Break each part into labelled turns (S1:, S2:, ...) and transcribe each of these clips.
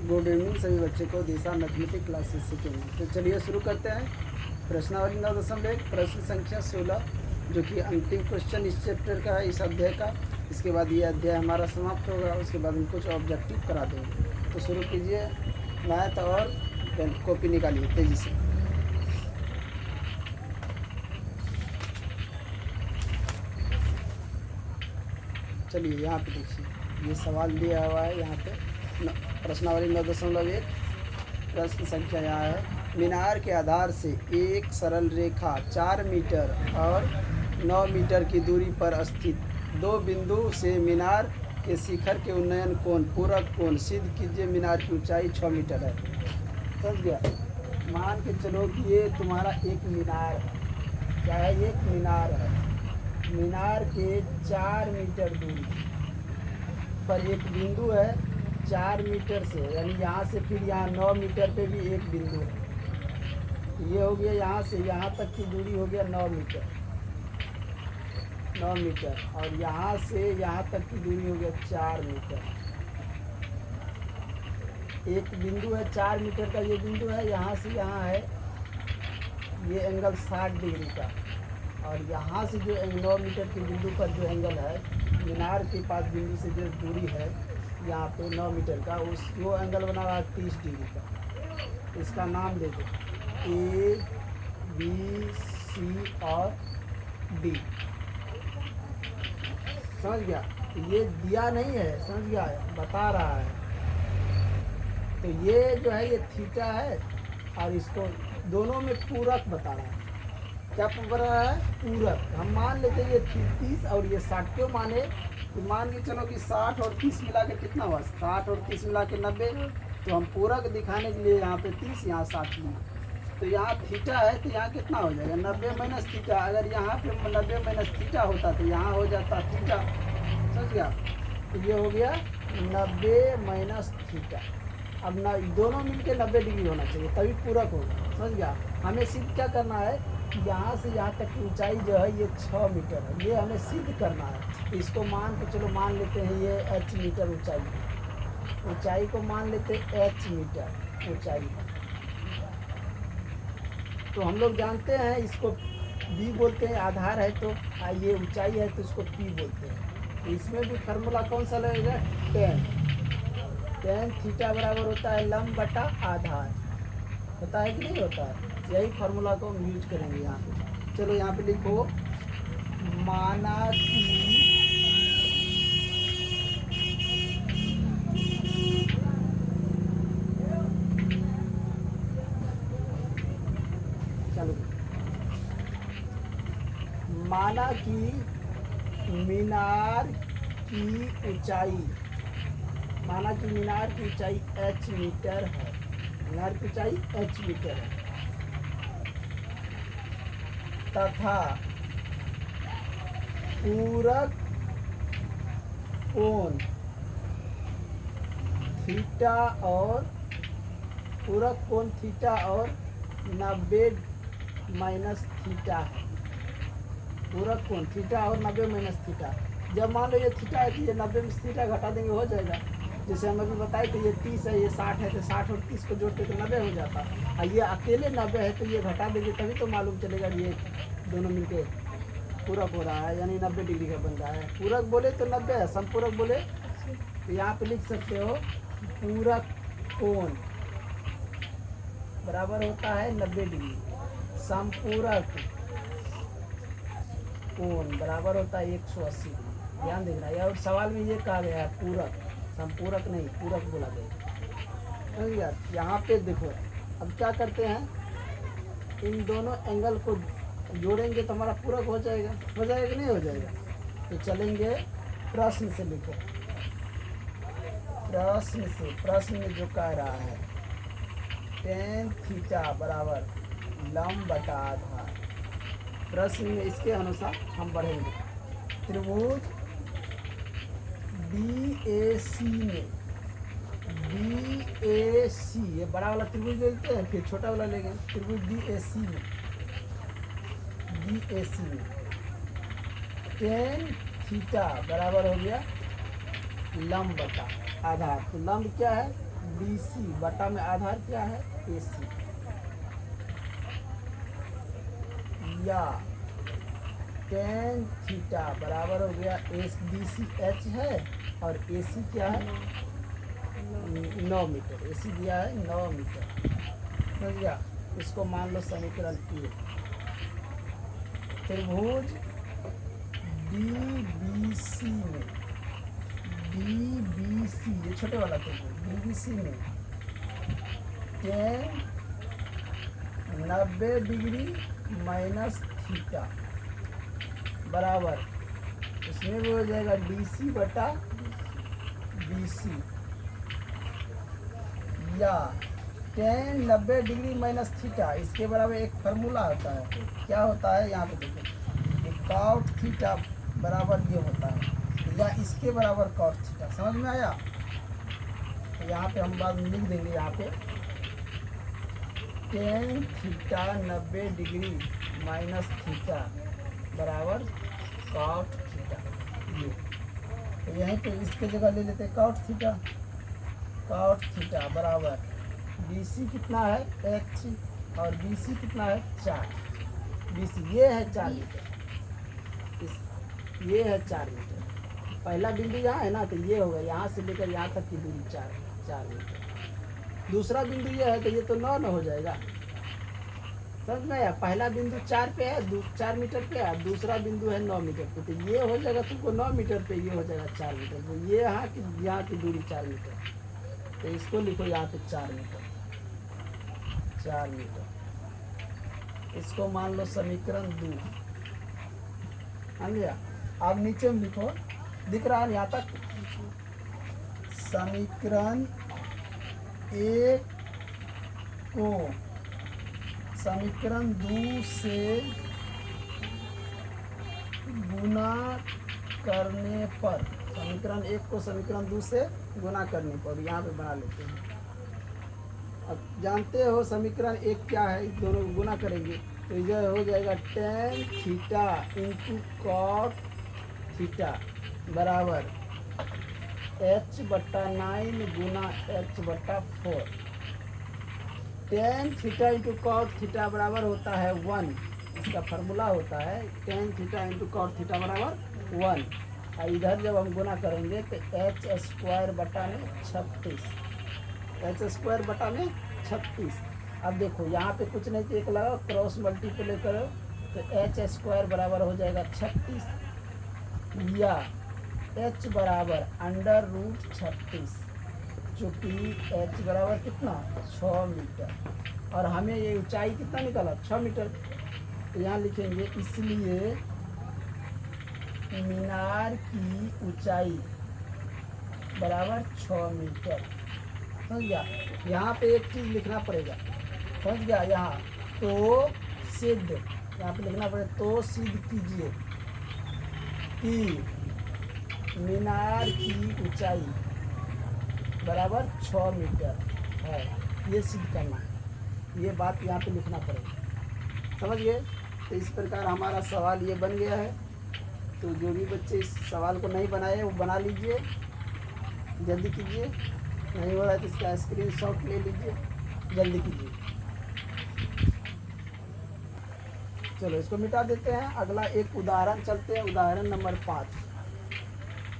S1: Good evening सभी बच्चे को दिशा मैथमेटिक क्लासेस सीखेंगे। तो चलिए शुरू करते हैं। प्रश्नावली 9.1 प्रश्न संख्या 16 जो कि अंतिम क्वेश्चन इस चैप्टर का है, इस अध्याय का। इसके बाद ये अध्याय हमारा समाप्त होगा, उसके बाद हम कुछ ऑब्जेक्टिव करा देंगे। तो शुरू कीजिए, मैथ और पेन कॉपी निकालिए तेज़ी से। चलिए यहाँ पे देखिए, ये सवाल दिया हुआ है यहाँ पे प्रश्नावली 9.1 प्रश्न संख्या यहाँ है। मीनार के आधार से एक सरल रेखा 4 मीटर और 9 मीटर की दूरी पर स्थित दो बिंदु से मीनार के शिखर के उन्नयन कोण पूरक कोण सिद्ध कीजिए। मीनार की ऊंचाई 6 मीटर है। समझ गया? मान के चलो कि ये तुम्हारा एक मीनार है। क्या है? एक मीनार है। मीनार के 4 मीटर दूरी पर एक बिंदु है 4 मीटर से, यानी यहाँ से फिर यहाँ 9 मीटर पे भी एक बिंदु है। ये हो गया यहाँ से यहाँ तक की दूरी हो गया 9 मीटर, 9 मीटर, और यहाँ से यहाँ तक की दूरी हो गया 4 मीटर। एक बिंदु है 4 मीटर का, ये बिंदु है, यहाँ से यहाँ है ये एंगल 60 डिग्री का, और यहाँ से जो 9 मीटर के बिंदु पर जो एंगल है मीनार के पास बिंदु से जो दूरी है यहाँ पे 9 मीटर का, वो एंगल बना रहा है 30 डिग्री का। इसका नाम दे दो ए, बी, सी और डी। समझ गया? ये दिया नहीं है, समझ गया, बता रहा है। तो ये जो है ये थीटा है, और इसको दोनों में पूरक बता रहा है। क्या बता रहा है? पूरक। हम मान लेते हैं ये 30 और ये 60। क्यों माने? तो मान के चलो कि 60 और 30 मिला के कितना हुआ? 60 और 30 मिला के 90। तो हम पूरक दिखाने के लिए यहाँ पे 30, यहाँ 60 लिया। तो यहाँ थीटा है, तो यहाँ कितना हो जाएगा? 90 माइनस थीटा। अगर यहाँ पे 90 माइनस थीटा होता तो यहाँ हो जाता थीटा। समझ गया? तो ये हो गया 90 माइनस थीटा। अब ना दोनों मिलके 90 डिग्री होना चाहिए, तभी पूरक होगा। समझ गया? हमें सिद्ध क्या करना है? यहाँ से यहाँ तक की ऊंचाई जो है ये 6 मीटर है, ये हमें सिद्ध करना है। तो इसको मान के चलो, मान लेते हैं ये h मीटर ऊंचाई है। ऊंचाई को मान लेते हैं h मीटर ऊंचाई। तो हम लोग जानते हैं इसको b बोलते हैं, आधार है तो ये ऊंचाई है तो इसको p बोलते हैं। तो इसमें भी फार्मूला कौन सा लगेगा? tan थीटा बराबर होता है लंब बटा आधार। होता है कि नहीं होता है? यही फार्मूला को हम यूज करेंगे यहाँ पे। चलो यहाँ पे लिखो, माना कि चलो माना कि मीनार की ऊंचाई, माना कि मीनार की ऊंचाई h मीटर है। मीनार की ऊंचाई h मीटर है तथा पूरक कोण थीटा और 90 माइनस थीटा है। पूरक कोण थीटा और 90 माइनस थीटा। जब मान लो ये थीटा है तो ये 90 में थीटा घटा देंगे, हो जाएगा। जैसे हम अभी बताए तो ये 30 है, ये 60 है, तो 60 और 30 को जोड़ते तो 90 हो जाता। और ये अकेले 90 है तो ये घटा देंगे, तभी तो मालूम चलेगा ये दोनों मिलके पूरक हो रहा है, यानी 90 डिग्री का बन रहा है। पूरक बोले तो 90 है, समपूरक बोले तो यहाँ पे लिख सकते हो पूरक कोण बराबर होता है 90 डिग्री। समपूरक कोण बराबर होता है 180 डिग्री। ध्यान देना, और सवाल में ये कहा गया है पूरक, संपूरक नहीं, पूरक बोला गया। यहाँ पे देखो, अब क्या करते हैं, इन दोनों एंगल को जोड़ेंगे तो हमारा पूरक हो जाएगा। हो जाएगा कि नहीं हो जाएगा? तो चलेंगे प्रश्न से। लिखो प्रश्न से। प्रश्न में जो कह रहा है tan थीटा बराबर लंब बटा आधार। प्रश्न में इसके अनुसार हम बढ़ेंगे। त्रिभुज BAC में, BAC ये बड़ा वाला त्रिभुज लेते हैं, फिर छोटा वाला लेंगे। त्रिभुज BAC में tan थीटा बराबर हो गया लंब बटा आधार। तो लंब क्या है? BC बटा में आधार क्या है AC, या tan थीटा बराबर हो गया BC H है और AC क्या है 9 मीटर, AC दिया है 9 मीटर, समझ गया। इसको मान लो समीकरण 1। त्रिभुज DBC में, DBC ये छोटे वाला त्रिभुज DBC में tan 90 डिग्री माइनस थीटा बराबर, इसमें भी हो जाएगा DC बटा BC, या tan 90 डिग्री माइनस थीटा, इसके बराबर एक फार्मूला होता है, क्या होता है यहाँ पे देखो, कॉट थीटा बराबर ये होता है, या इसके बराबर कॉट थीटा, समझ में आया। तो यहाँ पे हम बाद में लिख देंगे, यहाँ पे tan theta 90 degree minus theta बराबर कॉट थीटा, ये तो यहीं पे इसके जगह ले लेते हैं कॉट थीटा, कॉट थीटा बराबर BC कितना है H और BC कितना है 4, BC ये है 4 मीटर, ये है 4 मीटर, पहला बिंदु यहाँ है ना, तो ये होगा यहाँ से लेकर यहाँ तक की दूरी 4 मीटर, दूसरा बिंदु ये है तो ये तो 9 हो जाएगा, समझ में आया। पहला बिंदु 4 पे है, 4 मीटर पे है, दूसरा बिंदु है 9 मीटर पे, तो ये हो जाएगा तुमको 9 मीटर पे, ये हो जाएगा 4 मीटर, तो ये यहाँ की दूरी 4 मीटर, तो इसको लिखो यहाँ पे 4 मीटर, 4 मीटर, इसको मान लो समीकरण 2, समझ गया। अब नीचे में लिखो, दिख रहा है यहाँ तक, समीकरण 1 को समीकरण 2 से गुना करने पर, समीकरण 1 को समीकरण 2 से गुना करने पर, यहाँ पे बना लेते हैं। अब जानते हो समीकरण 1 क्या है, इस दोनों को गुना करेंगे तो यह हो जाएगा tan theta into cot theta बराबर H बट्टा 9 गुना H बट्टा 4। tan theta into cot theta बराबर होता है 1, इसका फार्मूला होता है tan theta into cot theta बराबर 1, और इधर जब हम गुना करेंगे तो H स्क्वायर बटा में 36, H स्क्वायर बटा में 36। अब देखो यहाँ पे कुछ नहीं तो एक लगाओ, क्रॉस मल्टीप्लाई करो तो H स्क्वायर बराबर हो जाएगा 36, या H बराबर अंडर रूट 36, चूँकि H बराबर कितना 6 मीटर, और हमें ये ऊंचाई कितना निकाला 6 मीटर, तो यहाँ लिखेंगे इसलिए मीनार की ऊंचाई बराबर 6 मीटर, समझ गया। यहाँ पे एक चीज़ लिखना पड़ेगा, समझ गया। यहाँ तो सिद्ध, यहाँ पे लिखना पड़ेगा, तो सिद्ध कीजिए कि मीनार की ऊंचाई बराबर 6 मीटर है, ये सिद्ध करना है, ये बात यहाँ पे लिखना पड़ेगा, समझ गए। तो इस प्रकार हमारा सवाल ये बन गया है। तो जो भी बच्चे इस सवाल को नहीं बनाए वो बना लीजिए, जल्दी कीजिए, नहीं हो रहा है तो इसका स्क्रीनशॉट ले लीजिए, जल्दी कीजिए। चलो इसको मिटा देते हैं। अगला एक उदाहरण चलते हैं, उदाहरण नंबर 5।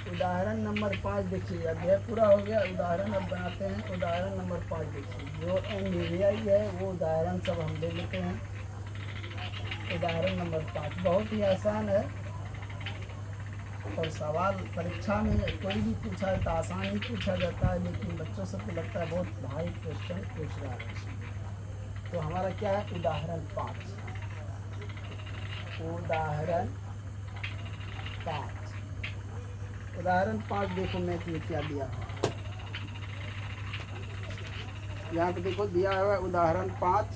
S1: उदाहरण नंबर 5 देखिए, अध्याय पूरा हो गया, उदाहरण अब बनाते हैं। उदाहरण नंबर 5 देखिए, जो एनडीवीआई है वो उदाहरण सब हम ले लेते हैं। उदाहरण नंबर 5 बहुत ही आसान है, और सवाल परीक्षा में कोई भी पूछा है तो आसान ही पूछा जाता है, लेकिन बच्चों से तो लगता है बहुत भारी क्वेश्चन पूछ रहा है। तो हमारा क्या है, उदाहरण 5। उदाहरण 5, उदाहरण 5 देखो मैं क्या दिया है, यहाँ पे देखो दिया हुआ है उदाहरण 5।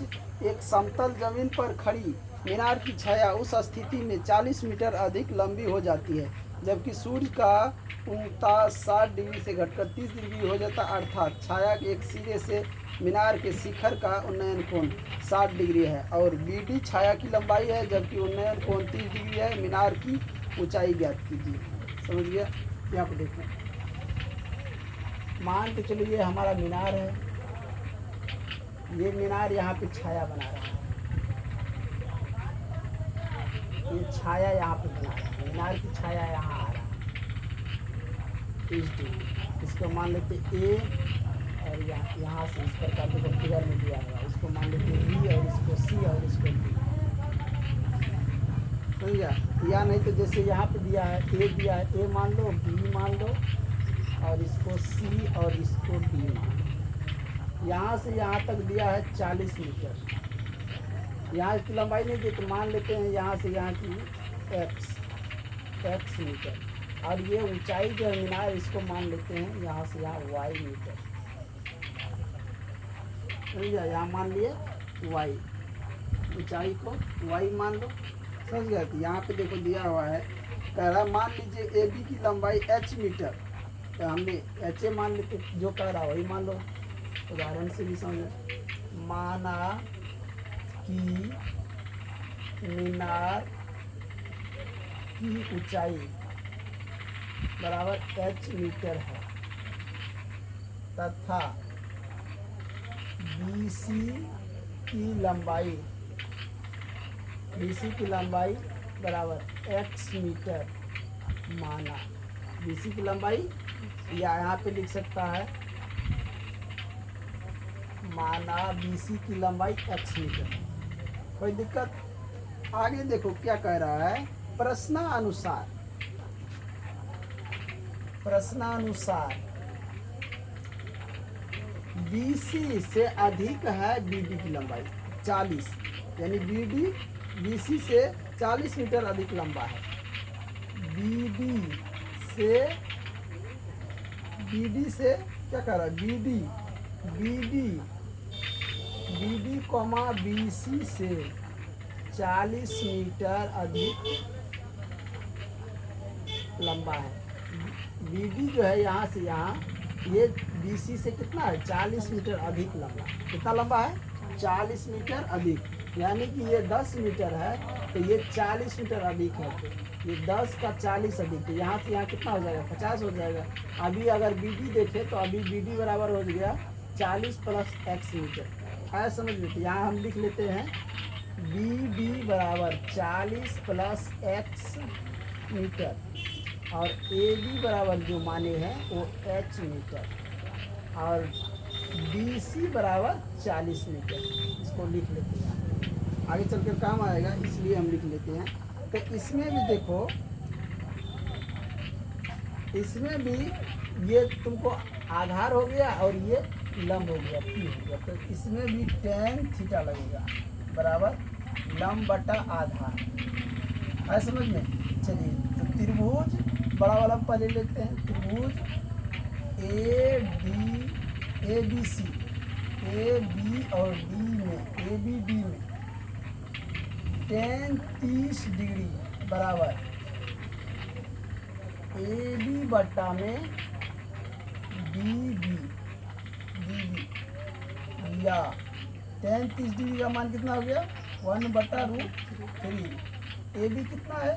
S1: एक समतल जमीन पर खड़ी मीनार की छाया उस स्थिति में 40 मीटर अधिक लंबी हो जाती है जबकि सूर्य का उगता 60 डिग्री से घटकर 30 डिग्री हो जाता, अर्थात छाया के एक सिरे से मीनार के शिखर का उन्नयन कोण 60 डिग्री है और बीडी छाया की लंबाई है, जबकि उन्नयन कोण 30 डिग्री है। मीनार की ऊंचाई ज्ञात कीजिए। समझ गया। यहाँ पर देखो मान के चलो ये हमारा मीनार है, ये मीनार यहाँ पे छाया बना रहा है, ये छाया यहाँ पे बना रहा है, मीनार की छाया यहाँ आ रहा है 30 डिग्री। इसको मान लेते ए और यहाँ से इस प्रकार देखो फिगर में दिया हुआ, इसको मान लेते बी और इसको सी और इसको डी, समझ गया। या नहीं तो जैसे यहाँ पे दिया है ए दिया है, ए मान लो, बी मान लो और इसको सी और इसको डी मान लो। यहाँ से यहाँ तक दिया है 40 मीटर, यहाँ इसकी लंबाई नहीं दी तो मान लेते हैं यहाँ से यहाँ की x मीटर, और ये ऊंचाई जो है मीनार इसको मान लेते हैं यहाँ से यहाँ y मीटर, समझ गया। यहाँ मान लिए y, ऊंचाई को y मान लो, समझ गया। तो यहाँ पे देखो दिया हुआ है, कह रहा मान लीजिए ए बी की लंबाई h मीटर, तो हमने एच ए मान लेते, जो कह रहा वही मान लो। उदाहरण से भी समझो, माना कि मीनार की ऊंचाई बराबर h मीटर है तथा BC की लंबाई बराबर x मीटर माना। BC की लंबाई या यहाँ पे लिख सकता है माना BC की लंबाई x मीटर, कोई दिक्कत। आगे देखो क्या कह रहा है, प्रश्नानुसार BC से अधिक है BD की लंबाई 40, यानी BC से 40 मीटर अधिक लंबा है। BD से क्या कह रहा है, BD कॉमा BC से 40 मीटर अधिक लंबा है। BD जो है यहाँ से यहाँ, ये BC से कितना है 40 मीटर अधिक लंबा। कितना लंबा है 40 मीटर अधिक, यानी कि ये 10 मीटर है तो ये 40 मीटर अधिक है, ये 10 का 40 अधिक, तो यहाँ से यहाँ कितना हो जाएगा 50 हो जाएगा। अभी अगर BD देखें तो अभी BD बराबर हो गया 40 प्लस x मीटर, है समझ लेते। यहाँ हम लिख लेते हैं BD बराबर 40 प्लस x मीटर और AB बराबर जो माने हैं वो h मीटर और BC बराबर 40 मीटर, इसको लिख लेते हैं, आगे चलकर काम आएगा इसलिए हम लिख लेते हैं। तो इसमें भी देखो, इसमें भी ये तुमको आधार हो गया और ये लंब हो गया, P हो गया, तो इसमें भी tan थीटा लगेगा बराबर लंब बटा आधार, है समझ में। चलिए तो त्रिभुज बड़ा वाला पहले लेते हैं, त्रिभुज ABC AB और D में ABD में tan 30 डिग्री बराबर AB बट्टा में DB या tan 30 डिग्री का मान कितना हो गया 1/√3। AB कितना है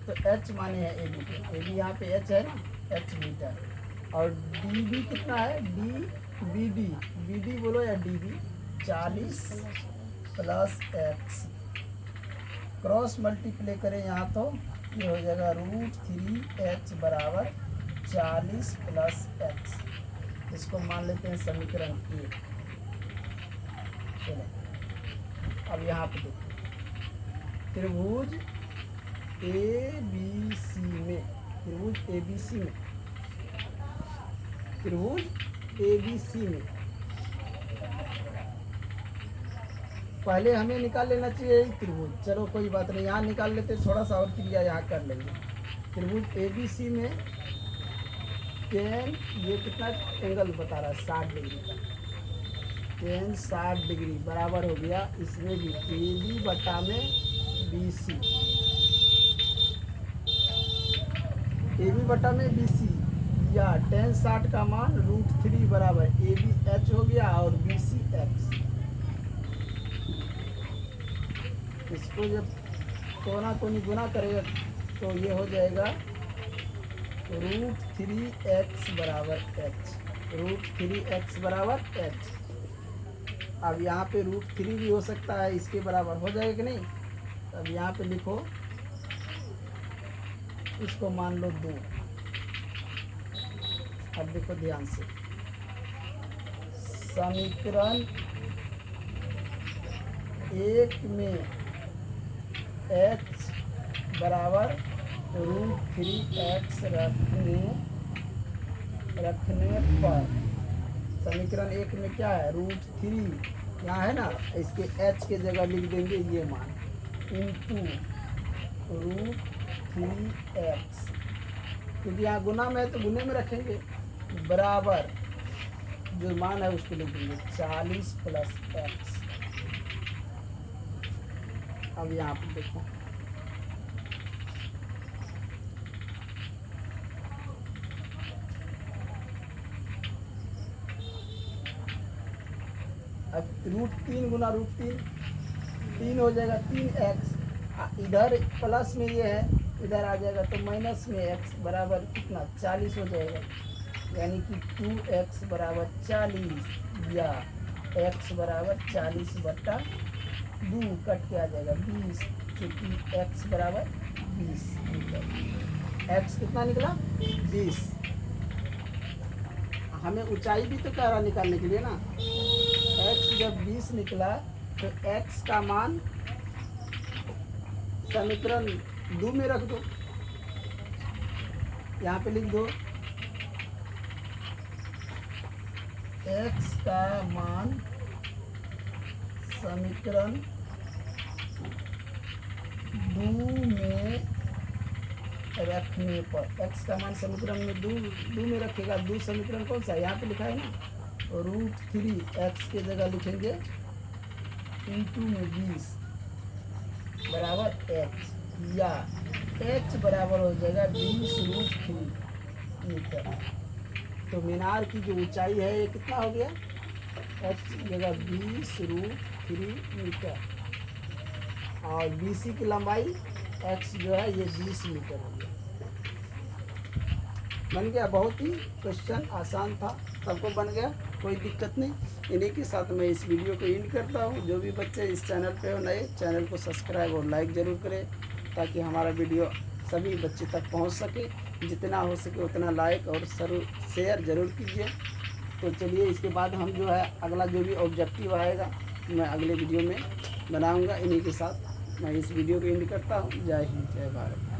S1: तो h माने है AB के, AB यहाँ पे h है ना, h मीटर, और DB कितना है BD बोलो या DB 40 plus x, cross multiply करें यहाँ तो ये हो जाएगा √3h बराबर 40 प्लस x, इसको मान लेते हैं समीकरण 1। चलो अब यहाँ पे देखो, त्रिभुज ABC में पहले हमें निकाल लेना चाहिए त्रिभुज, चलो कोई बात नहीं, यहाँ निकाल लेते, थोड़ा सा और क्रिया यहाँ कर लेंगे। त्रिभुज ABC में tan, ये कितना एंगल बता रहा है 60 डिग्री का, tan 60 डिग्री बराबर हो गया इसमें भी AB बटा में BC, AB बटा में BC या tan 60 का मान √3 बराबर AB h हो गया और BC x। इसको जब कोना कोनी गुना करेगा तो ये हो जाएगा √3x बराबर h। √3x बराबर h। अब यहाँ पे √3 भी हो सकता है, इसके बराबर हो जाएगा कि नहीं। अब यहाँ पे लिखो, इसको मान लो 2। अब देखो ध्यान से, समीकरण 1 में h बराबर √3x रखने पर, समीकरण 1 में क्या है, √3 यहाँ है ना, इसके h के जगह लिख देंगे ये मान, इंटू √3x, क्योंकि यहाँ गुना में है तो गुने में रखेंगे, बराबर जो मान है उसको लिख देंगे 40 + x। अब यहाँ पर देखो, अब √3 गुना √3 3 हो जाएगा, 3x, इधर प्लस में ये है, इधर आ जाएगा तो माइनस में x बराबर कितना 40 हो जाएगा, यानी कि 2x बराबर 40 या x बराबर 40/2 कट के आ जाएगा 20, क्योंकि x बराबर 20 निकला। x कितना निकला 20। हमें ऊंचाई भी तो कह रहा निकालने के लिए ना। x जब 20 निकला तो x का मान समीकरण 2 में रख दो, यहाँ पे लिख दो x का मान समीकरण 2 में रखने पर, x का मान समीकरण में 2 में रखेगा। 2 समीकरण कौन सा है, यहाँ पे लिखा है ना, √3x के जगह लिखेंगे इंटू में 20 बराबर h, या h बराबर हो जाएगा 20√3 मीटर। तो मीनार की जो ऊंचाई है ये कितना हो गया, h की जगह 20√3 मीटर, और BC की लंबाई x जो है ये 20 मीटर हो गया। बन गया, बहुत ही क्वेश्चन आसान था, सबको बन गया, कोई दिक्कत नहीं। इन्हीं के साथ मैं इस वीडियो को एंड करता हूँ। जो भी बच्चे इस चैनल पे हो नए, चैनल को सब्सक्राइब और लाइक ज़रूर करें, ताकि हमारा वीडियो सभी बच्चे तक पहुँच सके। जितना हो सके उतना लाइक और शेयर ज़रूर कीजिए। तो चलिए, इसके बाद हम जो है अगला जो भी ऑब्जेक्टिव आएगा मैं अगले वीडियो में बनाऊँगा। इन्हीं के साथ मैं इस वीडियो को एंड करता हूँ। जय हिंद, जय भारत।